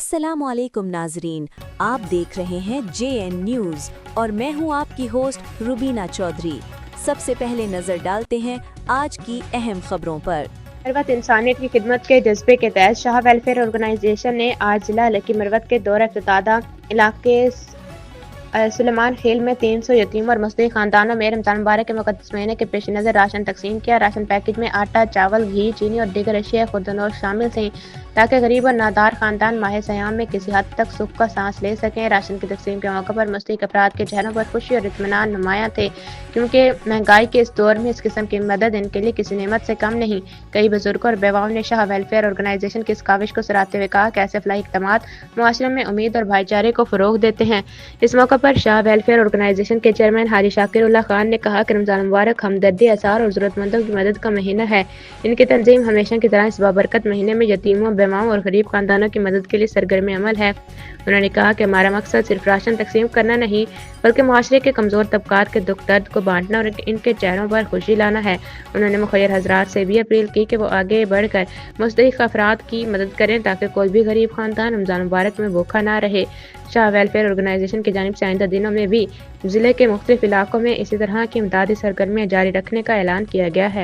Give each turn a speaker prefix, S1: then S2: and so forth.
S1: अस्सलामुअलैकुम नाजरीन, आप देख रहे हैं JN न्यूज़ और मैं हूं आपकी होस्ट रुबीना चौधरी। सबसे पहले नजर डालते हैं आज की अहम खबरों पर।
S2: मरवत इंसानियत की खिदमत के जज्बे के तहत शाह वेलफेयर ऑर्गेनाइजेशन ने आज जिला लकी मरवत के दौरा इफ्तितादा इलाके सुलेमान खेल में 300 यतीम और मुस्तहिक खानदानों में रमजान मुबारक के मुकद्दस महीने के पेश नज़र राशन तकसीम किया। राशन पैकेज में आटा, चावल, घी, चीनी और दीगर अशिया खुर्दनोश शामिल थे ताकि गरीब और नादार खानदान माह सयाम में किसी हद तक सुख का सांस ले सकें। राशन की तकसीम के मौके पर मुस्तहिक अफराद के चेहरों पर खुशी और इत्मीनान नुमायां थे, क्योंकि महंगाई के इस दौर में इस किस्म की मदद इनके लिए किसी नेमत से कम नहीं। कई बुजुर्गों और बेवाओं ने शाह वेलफेयर ऑर्गेनाइजेशन की इस काविश को सराहते हुए कहा कि ऐसे फलाही इक़दामात मुआशरे में उम्मीद और भाईचारे को फ़रोग़ देते हैं। इस मौके पर शाह वेलफेयर ऑर्गेनाइजेशन के चेयरमैन हाजी शाकिरुल्लाह खान ने कहा कि रमजान मुबारक हमदर्दी, आसार और ज़रूरतमंदों की मदद का महीना है। इनकी तंजीम हमेशा की तरह इस बाबरकत महीने में यतीमों, बेवाओं और गरीब खानदानों की मदद के लिए सरगर्म अमल है। उन्होंने कहा कि हमारा मकसद सिर्फ राशन तकसीम करना नहीं, बल्कि मुआशरे के कमज़ोर तबकात के दुख दर्द को बांटना और इनके चेहरों पर खुशी लाना है। उन्होंने मुखय्यर हज़रात से भी अपील की कि वो आगे बढ़कर मुस्तहिक अफराद की मदद करें ताकि कोई भी गरीब खानदान रमजान मुबारक में भूखा ना रहे। शाह वेलफेयर ऑर्गेनाइजेशन की जानिब से आइंदा दिनों में भी ज़िले के मुख्तलिफ इलाकों में इसी तरह की इमदादी सरगर्मियाँ जारी रखने का ऐलान किया गया है।